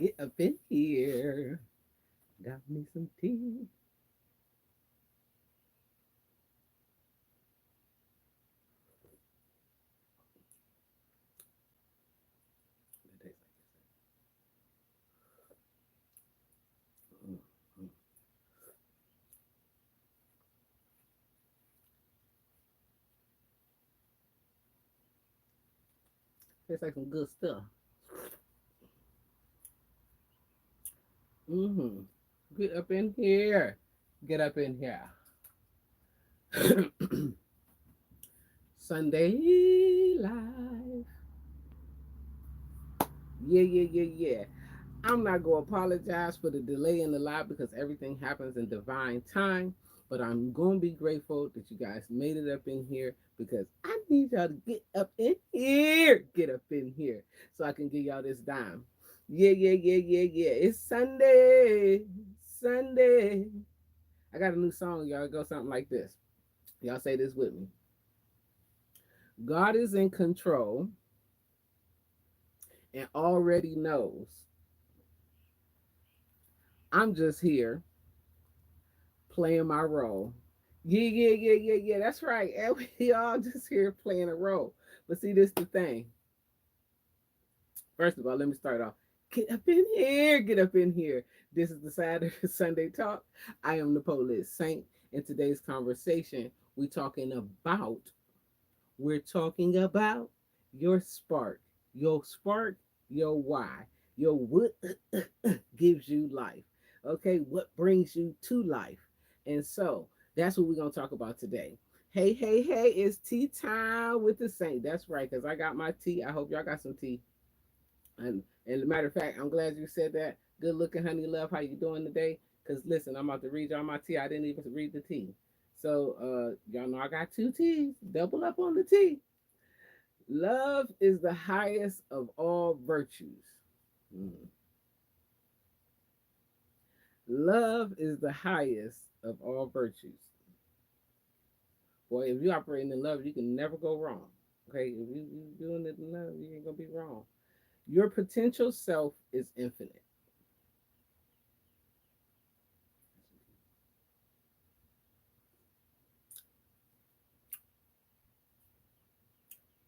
Get up in here. Got me some tea. It tastes like this. Tastes like some good stuff. Mm-hmm. Get up in here. Get up in here. Sunday live. Yeah, yeah, yeah, yeah. I'm not going to apologize for the delay in the live because everything happens in divine time. But I'm going to be grateful that you guys made it up in here because I need y'all to get up in here. Get up in here so I can give y'all this dime. Yeah, yeah, yeah, yeah, yeah. It's Sunday. Sunday. I got a new song, y'all. It goes something like this. Y'all say this with me. God is in control and already knows. I'm just here playing my role. Yeah, yeah, yeah, yeah, yeah. That's right. And we all just here playing a role. But see, this the thing. First of all, let me start off. Get up in here. Get up in here. This is the Saturday Sunday talk. I am the Police Saint. In today's conversation, we're talking about your spark. Your spark, your why. Your what gives you life. Okay, what brings you to life. And so that's what we're gonna talk about today. Hey, hey, hey, it's tea time with the Saint. That's right, because I got my tea. I hope y'all got some tea. And as a matter of fact, I'm glad you said that. Good looking, honey love. How you doing today? Because listen, I'm about to read y'all my tea. I didn't even read the tea. So y'all know I got two teas. Double up on the tea. Love is the highest of all virtues. Mm. Love is the highest of all virtues. Boy, if you operating in love, you can never go wrong. Okay, if you doing it in love, you ain't gonna be wrong. Your potential self is infinite.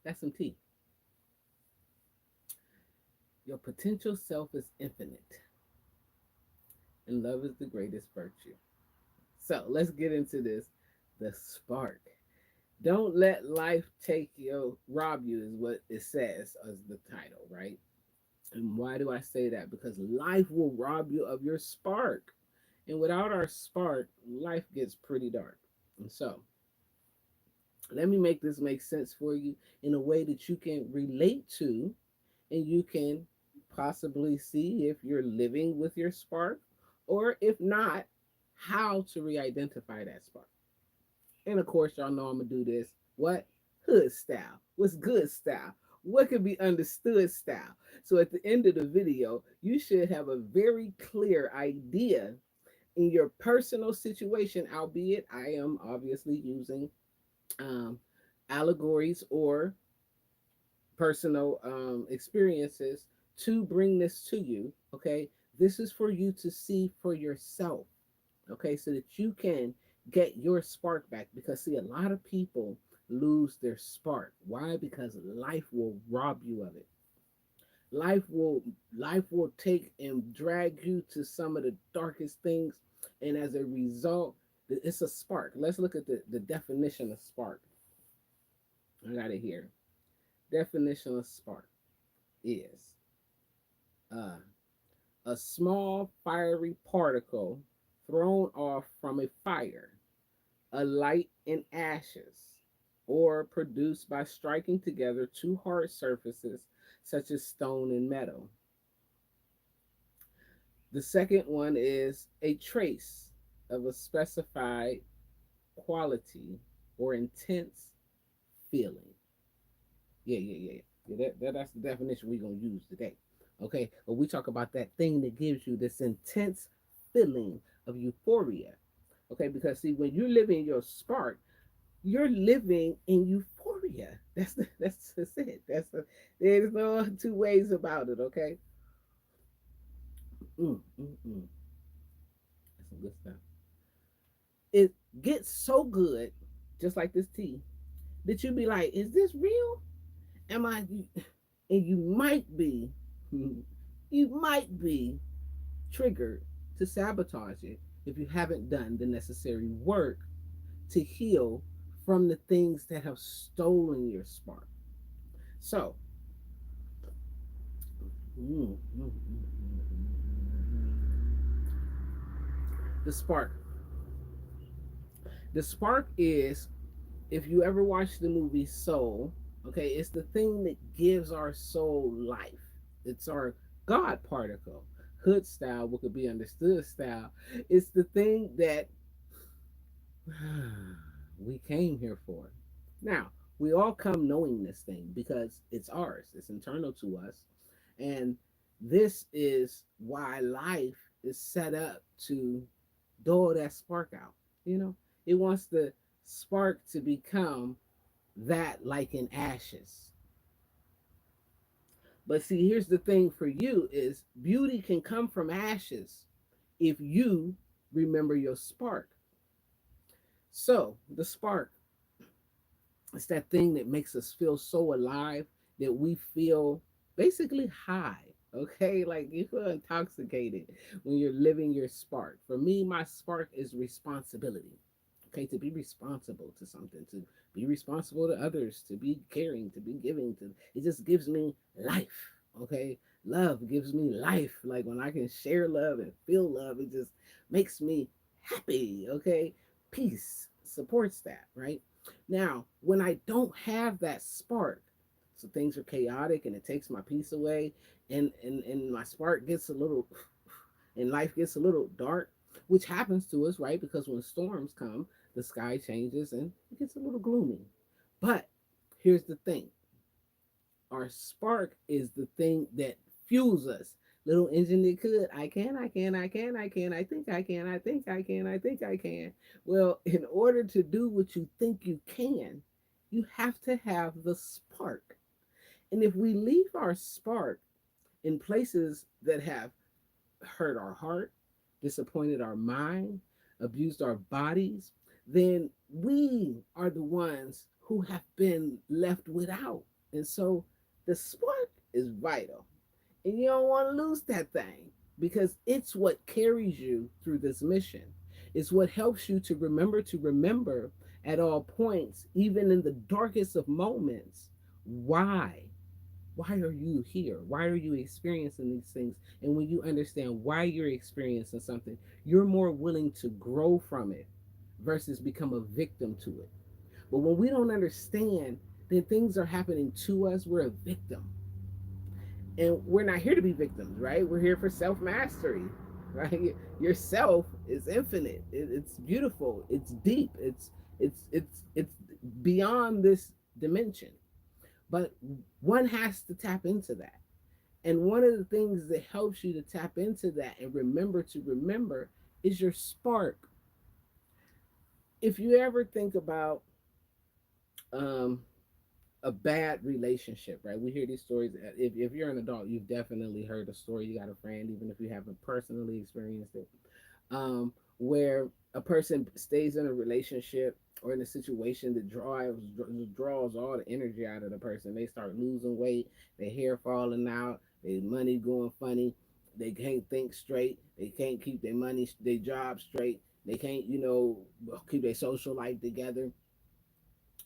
That's some tea. Your potential self is infinite, and love is the greatest virtue. So let's get into this. The spark. Don't let life take you, rob you, is what it says as the title, right? And why do I say that? Because life will rob you of your spark. And without our spark, life gets pretty dark. And so, let me make this make sense for you in a way that you can relate to and you can possibly see if you're living with your spark or if not, how to re identify that spark. And of course, y'all know I'm gonna do this. What? Hood style. What's good style? What can be understood style? So at the end of the video, you should have a very clear idea in your personal situation, albeit I am obviously using um, allegories or personal experiences to bring this to you. Okay. This is for you to see for yourself. Okay, so that you can get your spark back. Because see, a lot of people lose their spark. Why? Because life will rob you of it. Life will take and drag you to some of the darkest things, and as a result, it's a spark. Let's look at the definition of spark. I got it here. Definition of spark is uh, a small fiery particle thrown off from a fire, a light in ashes, or produced by striking together two hard surfaces such as stone and metal. The second one is a trace of a specified quality or intense feeling. Yeah, yeah, yeah. Yeah, that's the definition we're going to use today. Okay, but we talk about that thing that gives you this intense feeling of euphoria. Okay, because see, when you're living your spark, you're living in euphoria. That's it. There's no two ways about it. Okay, Mm, mm, mm. That's some good stuff. It gets so good, just like this tea, that you be like, "Is this real? Am I?" And you might be triggered to sabotage it if you haven't done the necessary work to heal from the things that have stolen your spark. So, mm, mm, the spark. The spark is, if you ever watch the movie Soul, okay, it's the thing that gives our soul life. It's our God particle. Hood style, what could be understood style. It's the thing that we came here for. Now, we all come knowing this thing because it's ours, it's internal to us. And this is why life is set up to dole that spark out. You know, it wants the spark to become that like in ashes. But see, here's the thing for you is beauty can come from ashes if you remember your spark. So the spark, it's that thing that makes us feel so alive that we feel basically high. Okay, like you feel intoxicated when you're living your spark. For me, my spark is responsibility. Okay, to be responsible to something, to be responsible to others, to be caring, to be giving. To it just gives me life. Okay, love gives me life. Like when I can share love and feel love, it just makes me happy. Okay, peace supports that, right? Now, when I don't have that spark, so things are chaotic and it takes my peace away, and my spark gets a little, and life gets a little dark, which happens to us, right? Because when storms come, the sky changes and it gets a little gloomy. But here's the thing: our spark is the thing that fuels us. Little engine that could. I think I can. I think I can. I think I can. Well, in order to do what you think you can, you have to have the spark. And if we leave our spark in places that have hurt our heart, disappointed our mind, abused our bodies, then we are the ones who have been left without. And so the spark is vital. And you don't want to lose that thing because it's what carries you through this mission. It's what helps you to remember at all points, even in the darkest of moments, why why are you here? Why are you experiencing these things? And when you understand why you're experiencing something, you're more willing to grow from it versus become a victim to it. But when we don't understand that things are happening to us, we're a victim. And we're not here to be victims, right? We're here for self mastery, right? Yourself is infinite. It's beautiful. It's deep. It's beyond this dimension. But one has to tap into that. And one of the things that helps you to tap into that and remember to remember is your spark. If you ever think about um, a bad relationship, right? We hear these stories. If you're an adult, you've definitely heard a story. You got a friend, even if you haven't personally experienced it, where a person stays in a relationship or in a situation that draws all the energy out of the person. They start losing weight, their hair falling out, their money going funny. They can't think straight. They can't keep their money, their job straight. They can't, keep their social life together.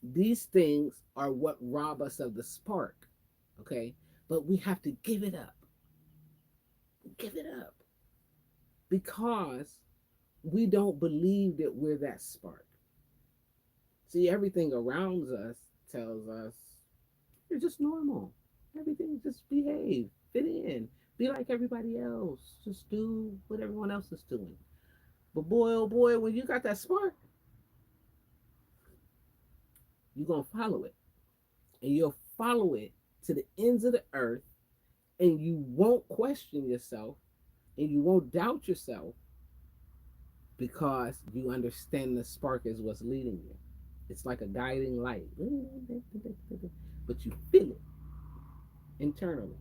These things are what rob us of the spark, okay? But we have to give it up. Give it up because we don't believe that we're that spark. See, everything around us tells us you're just normal. Everything just behave, fit in, be like everybody else. Just do what everyone else is doing. But boy, oh boy, when you got that spark, you're going to follow it. And you'll follow it to the ends of the earth. And you won't question yourself and you won't doubt yourself because you understand the spark is what's leading you. It's like a guiding light, but you feel it internally.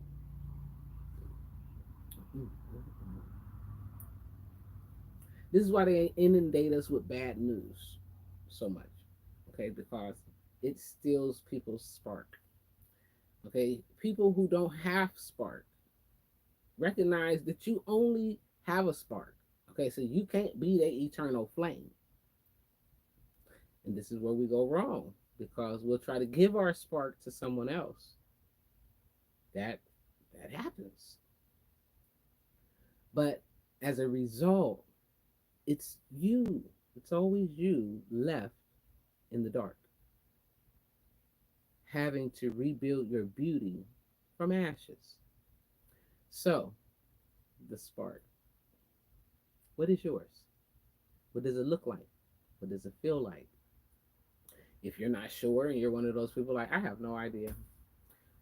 This is why they inundate us with bad news so much. Okay, because it steals people's spark. Okay, people who don't have spark recognize that you only have a spark. Okay, so you can't be the eternal flame. And this is where we go wrong because we'll try to give our spark to someone else. That that happens. But as a result, it's you. It's always you left in the dark, having to rebuild your beauty from ashes. So, the spark. What is yours? What does it look like? What does it feel like? If you're not sure and you're one of those people like, I have no idea.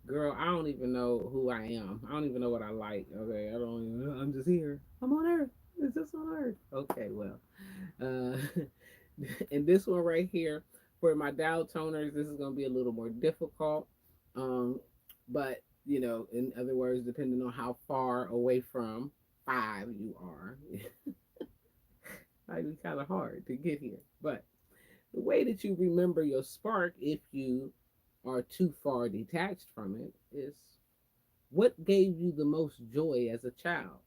Girl, I don't even know who I am. I don't even know what I like. Okay, I don't even know. I'm just here. I'm on earth. It's just on earth. Okay, well. Uh, and this one right here, for my dial toners, this is going to be a little more difficult. Um, but, in other words, depending on how far away from five you are, it might be kind of hard to get here. But the way that you remember your spark, if you are too far detached from it, is what gave you the most joy as a child?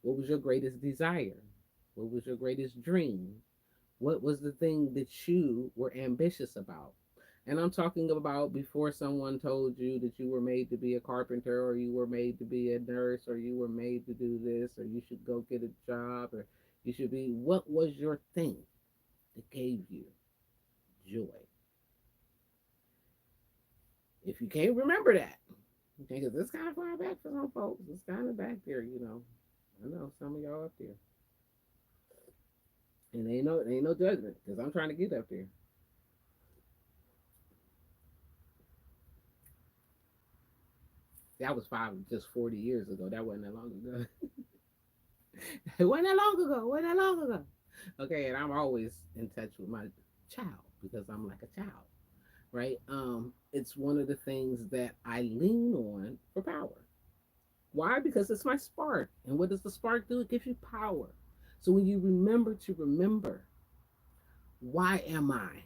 What was your greatest desire? What was your greatest dream? What was the thing that you were ambitious about? And I'm talking about before someone told you that you were made to be a carpenter, or you were made to be a nurse, or you were made to do this, or you should go get a job, or you should be. What was your thing that gave you joy? If you can't remember that, because it's kind of far back for some folks, it's kind of back there. I know some of y'all up there, and ain't no judgment because I'm trying to get up there. That was just 40 years ago. That wasn't that long ago. It wasn't that long ago. It wasn't that long ago. Okay, and I'm always in touch with my child because I'm like a child, right? It's one of the things that I lean on for power. Why? Because it's my spark. And what does the spark do? It gives you power. So when you remember to remember, why am I?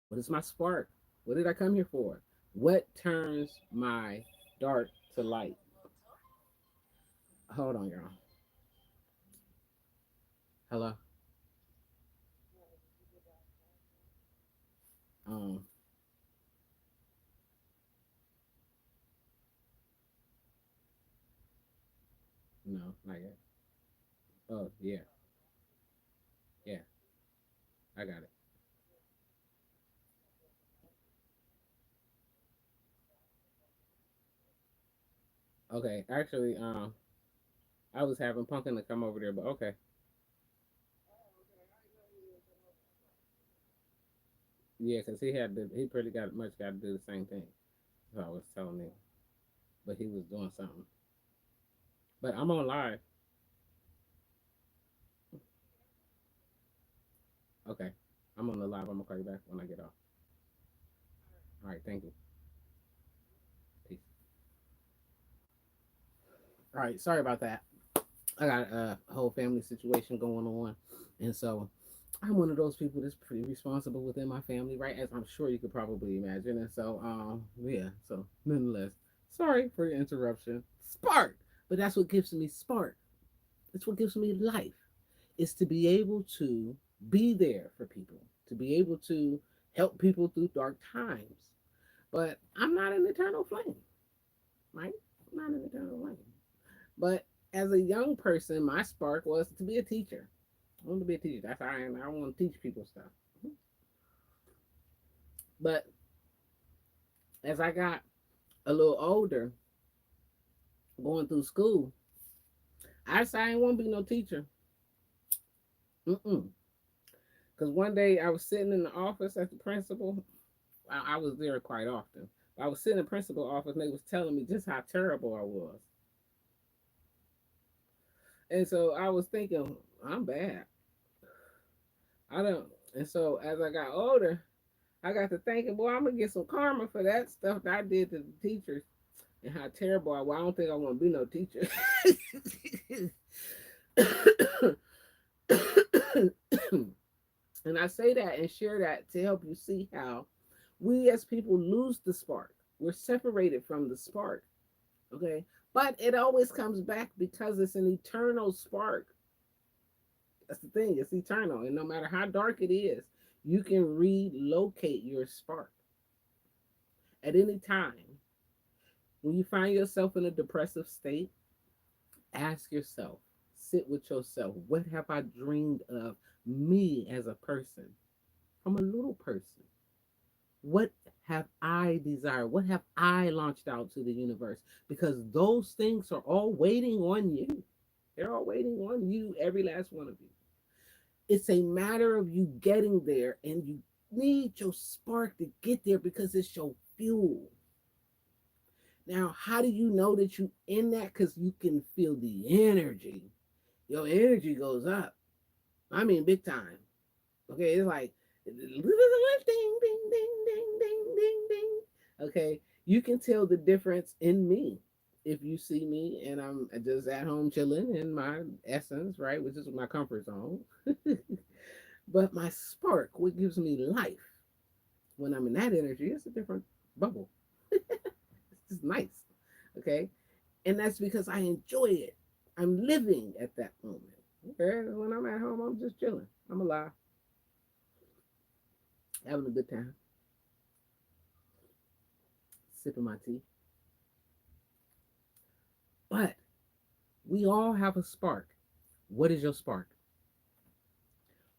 What is my spark? What did I come here for? What turns my dark to light? Hold on, y'all. Hello. Um, no, not yet. Oh, yeah, yeah, I got it. Okay, actually, I was having Pumpkin to come over there, but okay. Yeah, because he pretty got to do the same thing. So I was telling him, but he was doing something. But I'm on live. Okay, I'm on the live. I'm gonna call you back when I get off. All right, thank you. Peace. All right, sorry about that. I got a whole family situation going on, and so I'm one of those people that's pretty responsible within my family, right? As I'm sure you could probably imagine. And so, yeah. So, nonetheless, sorry for the interruption. Spark, but that's what gives me spark. It's what gives me life. Is to be able to be there for people, to be able to help people through dark times. But I'm not an eternal flame, right? I'm not an eternal flame. But as a young person, my spark was to be a teacher. I want to be a teacher. That's how I am. I want to teach people stuff. But as I got a little older, going through school, I decided I didn't want to be no teacher. Mm-mm. Because one day I was sitting in the office at the principal. I was there quite often. I was sitting in the principal office and they was telling me just how terrible I was. And so I was thinking, I'm bad. I don't. And so as I got older, I got to thinking, boy, I'm gonna get some karma for that stuff that I did to the teachers and how terrible I was. I don't think I want to be no teacher. And I say that and share that to help you see how we as people lose the spark. We're separated from the spark. Okay. But it always comes back because it's an eternal spark. That's the thing, it's eternal. And no matter how dark it is, you can relocate your spark at any time. When you find yourself in a depressive state, ask yourself, sit with yourself. What have I dreamed of me as a person from a little person? What have I desired? What have I launched out to the universe? Because those things are all waiting on you. They're all waiting on you, every last one of you. It's a matter of you getting there, and you need your spark to get there because it's your fuel. Now, how do you know that you in that? Because you can feel the energy. Your energy goes up. I mean, big time. Okay, it's like ding, ding, ding, ding, ding, ding, ding. Okay, you can tell the difference in me if you see me and I'm just at home chilling in my essence, right, which is my comfort zone. But my spark, what gives me life when I'm in that energy, it's a different bubble. It's just nice. Okay, and that's because I enjoy it. I'm living at that moment. Okay, when I'm at home, I'm just chilling. I'm alive, having a good time, sipping my tea. But we all have a spark. What is your spark?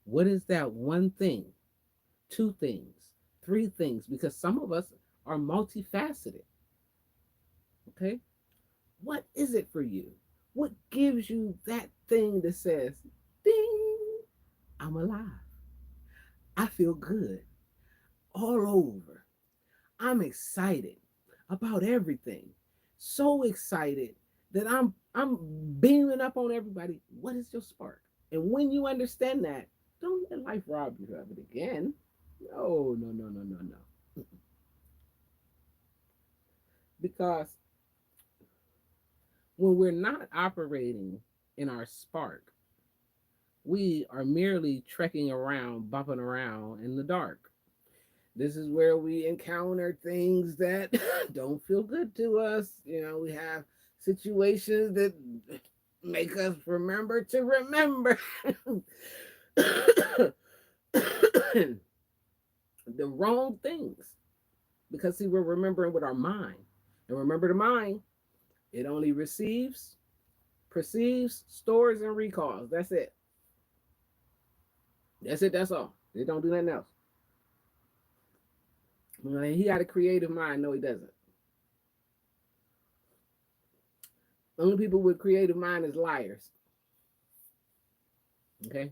What is that one thing, two things, three things? Because some of us are multifaceted. Okay. What is it for you? What gives you that thing that says, ding, I'm alive. I feel good all over. I'm excited about everything. So excited that I'm beaming up on everybody. What is your spark? And when you understand that, don't let life rob you of it again. No, no, no, no, no, no. Because when we're not operating in our spark, we are merely trekking around, bumping around in the dark. This is where we encounter things that don't feel good to us. You know, we have situations that make us remember to remember the wrong things. Because, see, we're remembering with our mind. And remember, the mind, it only receives, perceives, stores, and recalls. That's it. That's it. That's all. They don't do nothing else. He got a creative mind. No, he doesn't. Only people with creative mind is liars. Okay.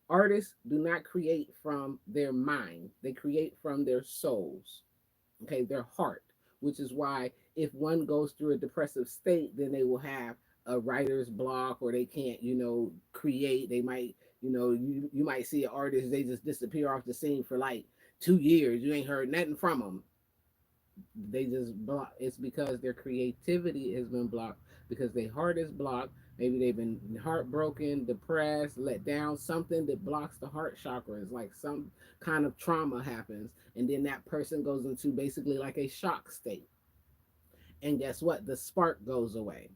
Artists do not create from their mind. They create from their souls. Okay, their heart, which is why if one goes through a depressive state, then they will have a writer's block or they can't, create. They might, you might see an artist, they just disappear off the scene for like 2 years. You ain't heard nothing from them. They just block. It's because their creativity has been blocked because their heart is blocked. Maybe they've been heartbroken, depressed, let down, something that blocks the heart chakra. It's like some kind of trauma happens, and then that person goes into basically like a shock state. And guess what? The spark goes away.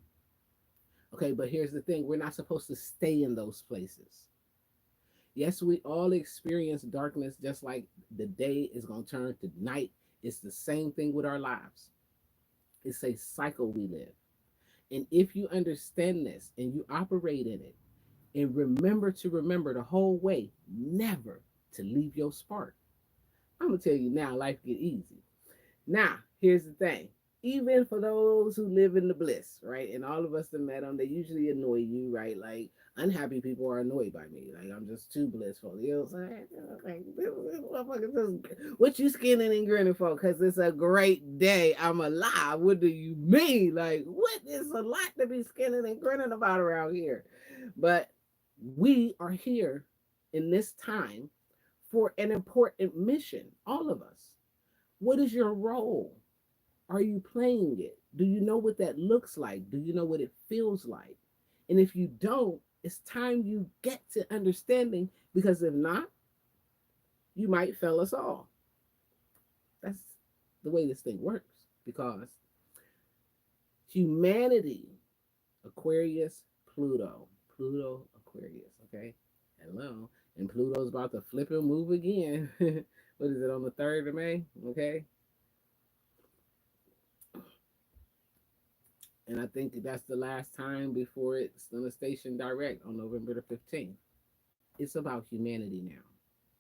Okay, but here's the thing, we're not supposed to stay in those places. Yes, we all experience darkness just like the day is going to turn to night. It's the same thing with our lives. It's a cycle we live. And if you understand this and you operate in it and remember the whole way, never to leave your spark. I'm going to tell you now, life get easy. Now, here's the thing. Even for those who live in the bliss, right? And all of us that met them, they usually annoy you, right? Like unhappy people are annoyed by me. Like I'm just too blissful. You know what I'm saying? Like, what you skinning and grinning for? Because it's a great day. I'm alive. What do you mean? Like, what is a lot to be skinning and grinning about around here? But we are here in this time for an important mission, all of us. What is your role? Are you playing it? Do you know what that looks like? Do you know what it feels like? And if you don't, it's time you get to understanding, because if not, you might fail us all. That's the way this thing works. Because humanity, Aquarius, Pluto, Aquarius, okay? Hello. And Pluto's about to flip and move again. What is it, on the 3rd of May? Okay. And I think that's the last time before it's going to station direct on November the 15th. It's about humanity now.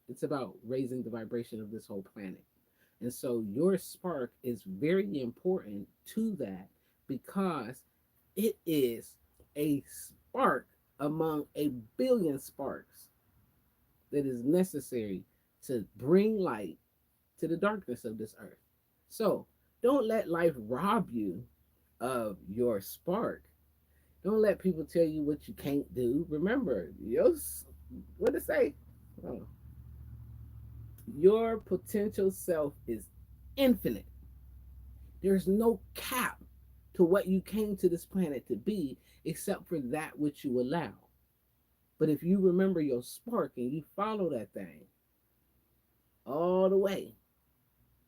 It's about raising the vibration of this whole planet. And so your spark is very important to that, because it is a spark among a billion sparks that is necessary to bring light to the darkness of this earth. So don't let life rob you of your spark. Don't let people tell you what you can't do. Remember, what to say? Oh, your potential self is infinite. There's no cap to what you came to this planet to be, except for that which you allow. But if you remember your spark and you follow that thing all the way,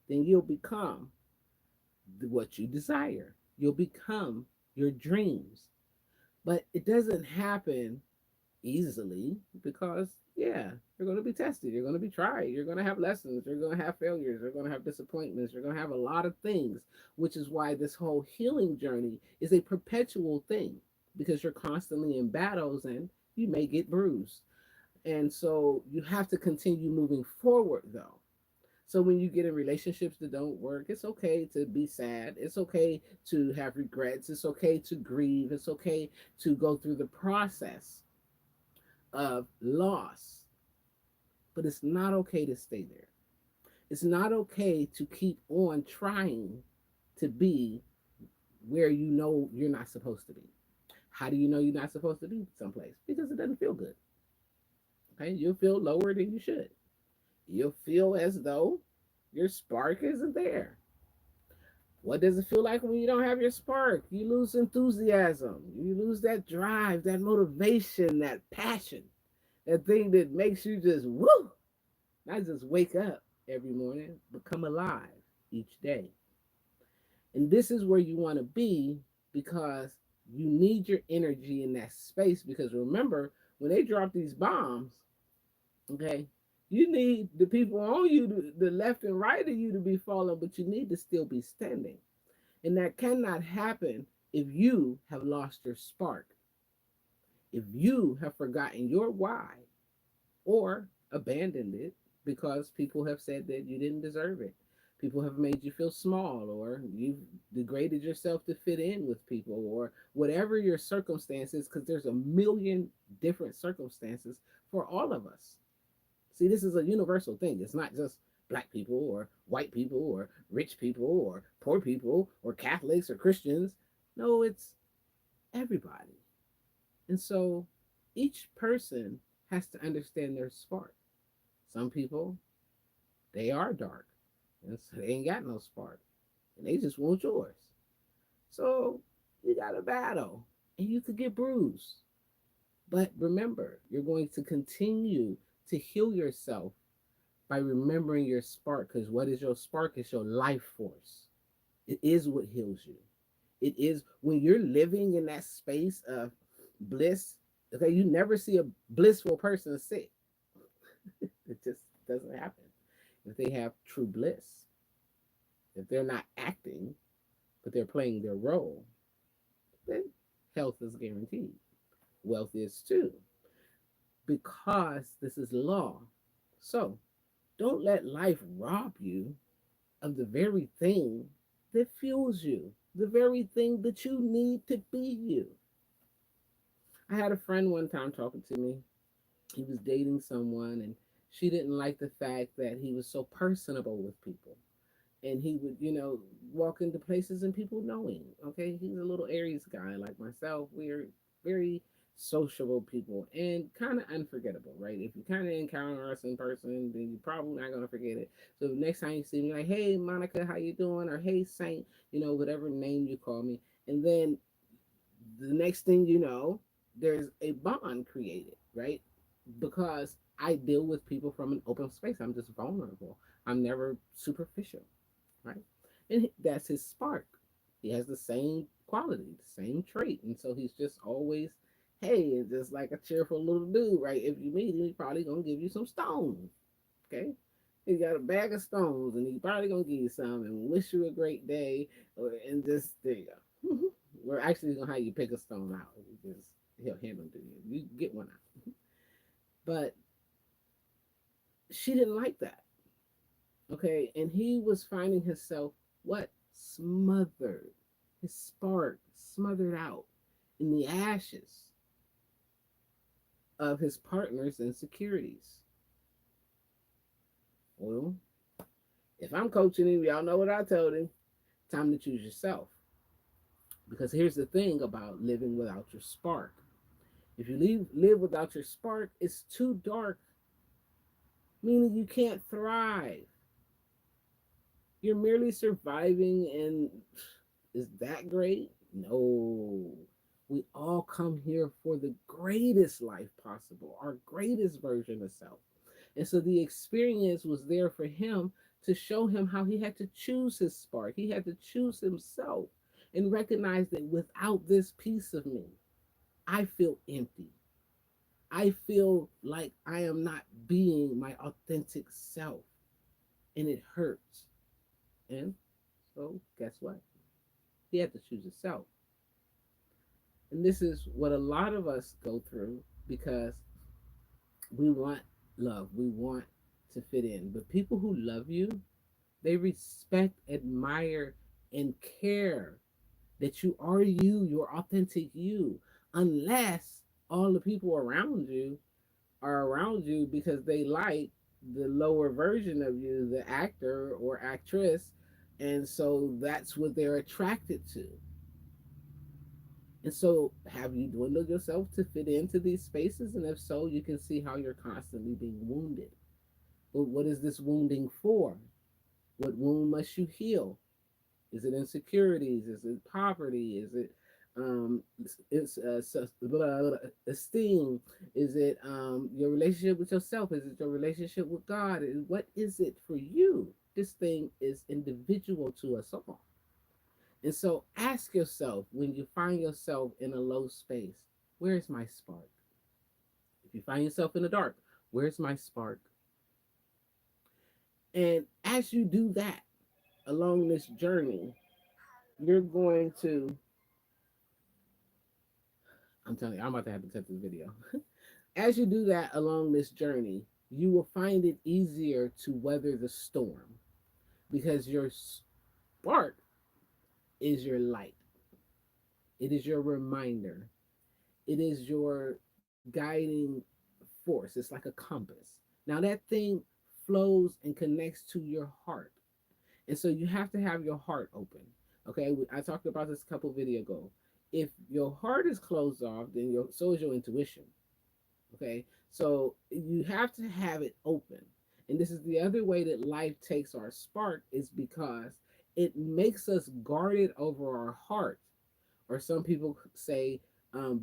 then you'll become what you desire. You'll become your dreams. But it doesn't happen easily, because, yeah, you're going to be tested. You're going to be tried. You're going to have lessons. You're going to have failures. You're going to have disappointments. You're going to have a lot of things, which is why this whole healing journey is a perpetual thing, because you're constantly in battles and you may get bruised. And so you have to continue moving forward, though. So when you get in relationships that don't work, it's okay to be sad. It's okay to have regrets. It's okay to grieve. It's okay to go through the process of loss. But it's not okay to stay there. It's not okay to keep on trying to be where you know you're not supposed to be. How do you know you're not supposed to be someplace? Because it doesn't feel good. Okay, you'll feel lower than you should. You'll feel as though your spark isn't there. What does it feel like when you don't have your spark? You lose enthusiasm. You lose that drive, that motivation, that passion, that thing that makes you just woo, not just wake up every morning, but come alive each day. And this is where you want to be, because you need your energy in that space. Because remember, when they drop these bombs, okay, you need the people on you, the left and right of you, to be falling, but you need to still be standing. And that cannot happen if you have lost your spark, if you have forgotten your why, or abandoned it because people have said that you didn't deserve it. People have made you feel small, or you've degraded yourself to fit in with people, or whatever your circumstances, because there's a million different circumstances for all of us. See, this is a universal thing. It's not just black people or white people or rich people or poor people or Catholics or Christians. No, it's everybody. And so each person has to understand their spark. Some people, they are dark, and so they ain't got no spark, and they just want yours. So you got to battle, and you could get bruised. But remember, you're going to continue to heal yourself by remembering your spark, because what is your spark? Is your life force. It is what heals you. It is when you're living in that space of bliss. Okay, you never see a blissful person sick. It just doesn't happen. If they have true bliss, if they're not acting, but they're playing their role, then health is guaranteed. Wealth is too, because this is law. So don't let life rob you of the very thing that fuels you, the very thing that you need to be you. I had a friend one time talking to me. He was dating someone, and she didn't like the fact that he was so personable with people. And he would, walk into places and people know him. Okay, he's a little Aries guy like myself. We're very sociable people and kind of unforgettable, right? If you kind of encounter us in person, then you're probably not gonna forget it. So next time you see me, like, hey Monica, how you doing? Or hey Saint, whatever name you call me. And then the next thing you know, there's a bond created, right? Because I deal with people from an open space. I'm just vulnerable. I'm never superficial, right? And that's his spark. He has the same quality, the same trait. And so he's just always, hey, and just like a cheerful little dude, right? If you meet him, he's probably going to give you some stones, okay? He got a bag of stones and he's probably going to give you some and wish you a great day. And just, there you go. We're actually going to have you pick a stone out. Just, he'll hand them to you. You get one out. But she didn't like that. Okay. And he was finding himself what? Smothered. His spark smothered out in the ashes of his partner's insecurities. Well, if I'm coaching him, y'all know what I told him. Time to choose yourself. Because here's the thing about living without your spark. If you live without your spark, it's too dark, meaning you can't thrive. You're merely surviving, and is that great? No. We all come here for the greatest life possible, our greatest version of self. And so the experience was there for him to show him how he had to choose his spark. He had to choose himself and recognize that without this piece of me, I feel empty. I feel like I am not being my authentic self, and it hurts. And so, guess what? He had to choose himself. And this is what a lot of us go through because we want love, we want to fit in. But people who love you, they respect, admire, and care that you are you, your authentic you, unless all the people around you are around you because they like the lower version of you, the actor or actress, and so that's what they're attracted to. And so, have you dwindled yourself to fit into these spaces? And if so, you can see how you're constantly being wounded. But what is this wounding for? What wound must you heal? Is it insecurities? Is it poverty? Is it it's esteem? Is it your relationship with yourself? Is it your relationship with God? What is it for you? This thing is individual to us all. And so ask yourself when you find yourself in a low space, where's my spark? If you find yourself in the dark, where's my spark? And as you do that along this journey, you're going to, I'm telling you, I'm about to have to cut this video. As you do that along this journey, you will find it easier to weather the storm because your spark is your light. It is your reminder. It is your guiding force. It's like a compass. Now, that thing flows and connects to your heart. And so you have to have your heart open. Okay, I talked about this a couple video ago. If your heart is closed off, then so is your intuition. Okay, so you have to have it open. And this is the other way that life takes our spark is because it makes us guarded over our heart. Or some people say,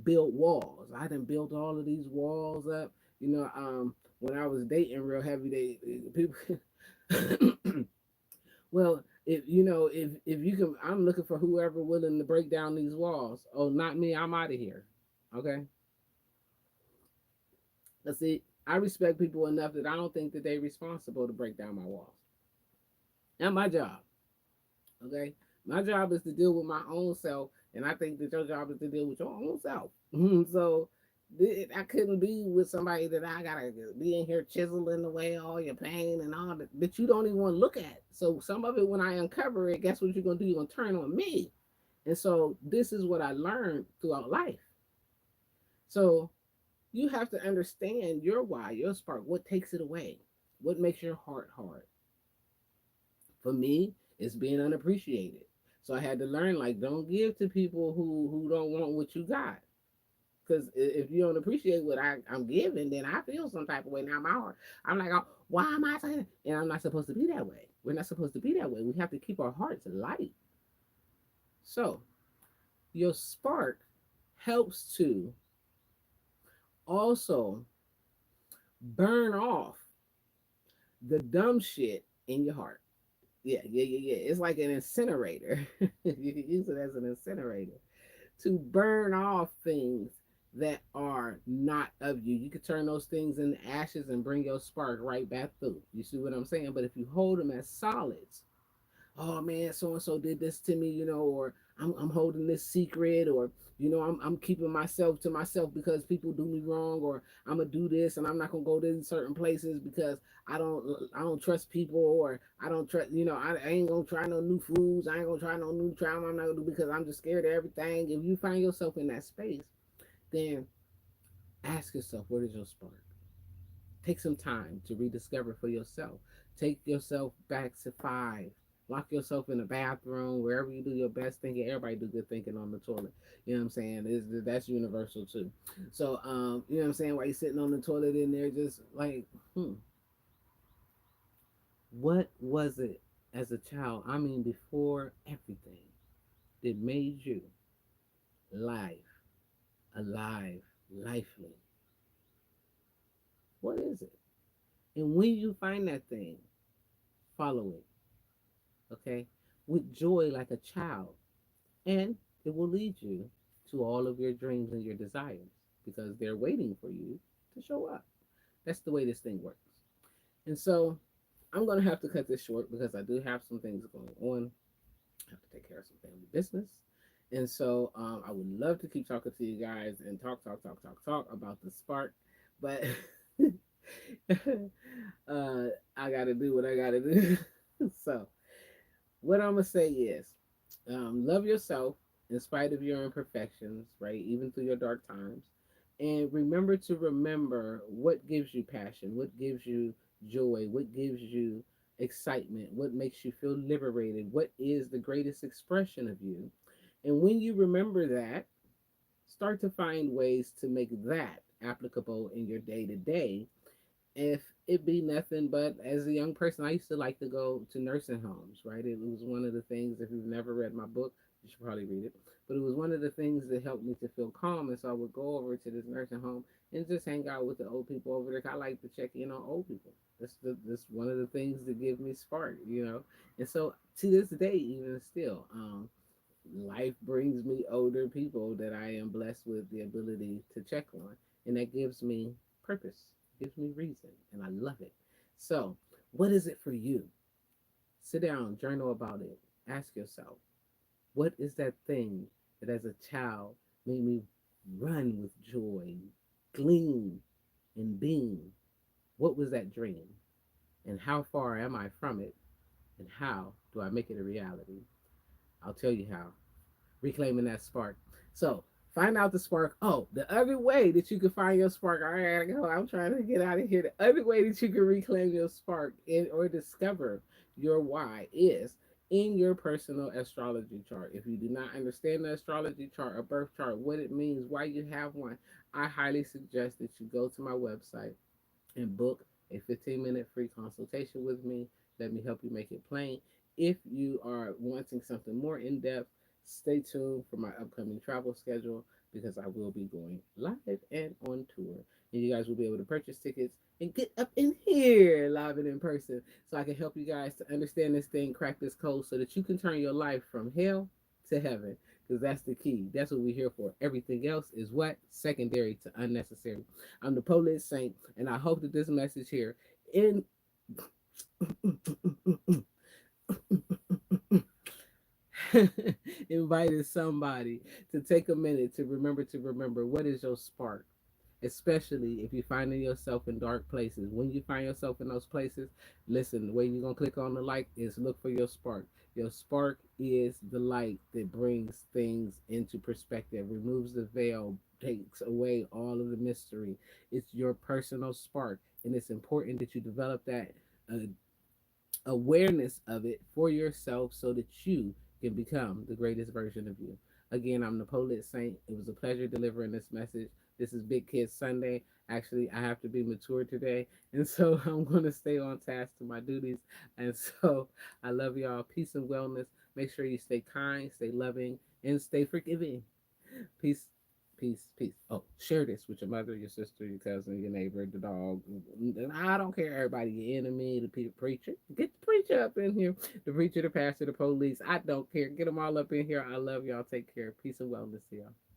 build walls. I done built all of these walls up. When I was dating real heavy, people. Well, if you can, I'm looking for whoever willing to break down these walls. Oh, not me. I'm out of here. Okay. Let's see. I respect people enough that I don't think that they're responsible to break down my walls. Not my job. Okay. My job is to deal with my own self, and I think that your job is to deal with your own self. So I couldn't be with somebody that I gotta be in here chiseling away all your pain and all that you don't even want to look at. So some of it, when I uncover it, guess what you're gonna do? You're gonna turn on me. And so this is what I learned throughout life. So you have to understand your why, your spark, what takes it away, what makes your heart hard. For me, it's being unappreciated. So I had to learn, like, don't give to people who don't want what you got. Because if you don't appreciate what I'm giving, then I feel some type of way. Now my heart, I'm like, oh, why am I saying that? And I'm not supposed to be that way. We're not supposed to be that way. We have to keep our hearts light. So your spark helps to also burn off the dumb shit in your heart. Yeah, yeah, yeah, yeah. It's like an incinerator. You can use it as an incinerator to burn off things that are not of you. You could turn those things into ashes and bring your spark right back through. You see what I'm saying? But if you hold them as solids, oh man, so and so did this to me, or I'm holding this secret, or I'm keeping myself to myself because people do me wrong, or I'm gonna do this and I'm not gonna go to certain places because I don't trust people, or I don't trust, I ain't gonna try no new foods, I ain't gonna try no new trauma, I'm not gonna do because I'm just scared of everything. If you find yourself in that space, then ask yourself, what is your spark? Take some time to rediscover for yourself. Take yourself back to 5. Lock yourself in the bathroom, wherever you do your best thinking. Everybody do good thinking on the toilet. You know what I'm saying? That's universal too. So, you know what I'm saying? While you're sitting on the toilet in there, just like, what was it as a child? I mean, before everything that made you life, alive, lively. What is it? And when you find that thing, follow it, okay? With joy like a child. And it will lead you to all of your dreams and your desires because they're waiting for you to show up. That's the way this thing works. And so I'm going to have to cut this short because I do have some things going on. I have to take care of some family business. And so I would love to keep talking to you guys and talk about the spark. But I got to do what I got to do. So what I'm gonna say is, love yourself in spite of your imperfections, right? Even through your dark times, and remember what gives you passion, what gives you joy, what gives you excitement, what makes you feel liberated, what is the greatest expression of you. And when you remember that, start to find ways to make that applicable in your day to day. If it be nothing but, as a young person, I used to like to go to nursing homes, right? It was one of the things, if you've never read my book, you should probably read it. But it was one of the things that helped me to feel calm. And so I would go over to this nursing home and just hang out with the old people over there. I like to check in on old people. That's one of the things that give me spark. And so to this day, even still, life brings me older people that I am blessed with the ability to check on, and that gives me purpose, gives me reason, and I love it. So, what is it for you? Sit down, journal about it. Ask yourself, what is that thing that as a child made me run with joy, gleam, and beam? What was that dream? And how far am I from it? And how do I make it a reality? I'll tell you how. Reclaiming that spark. So find out the spark. Oh, the other way that you can find your spark. All right, I gotta go. I'm trying to get out of here. The other way that you can reclaim your spark or discover your why is in your personal astrology chart. If you do not understand the astrology chart or birth chart, what it means, why you have one, I highly suggest that you go to my website and book a 15-minute free consultation with me. Let me help you make it plain. If you are wanting something more in depth, stay tuned for my upcoming travel schedule because I will be going live and on tour. And you guys will be able to purchase tickets and get up in here live and in person so I can help you guys to understand this thing, crack this code so that you can turn your life from hell to heaven because that's the key. That's what we're here for. Everything else is what? Secondary to unnecessary. I'm the Polish Saint, and I hope that this message here in invited somebody to take a minute to remember what is your spark, especially if you're finding yourself in dark places. When you find yourself in those places, listen, the way you're going to click on the light is look for your spark. Your spark is the light that brings things into perspective, removes the veil, takes away all of the mystery. It's your personal spark, and it's important that you develop that uh, awareness of it for yourself so that you can become the greatest version of you. Again, I'm the Polit Saint. It was a pleasure delivering this message. This is Big Kids Sunday. Actually, I have to be mature today, and so I'm going to stay on task to my duties. And so I love y'all. Peace and wellness. Make sure you stay kind, stay loving, and stay forgiving. Peace. Peace, peace. Oh, share this with your mother, your sister, your cousin, your neighbor, the dog. And I don't care, everybody, your enemy, the preacher. Get the preacher up in here. The preacher, the pastor, the police. I don't care. Get them all up in here. I love y'all. Take care. Peace and wellness to y'all.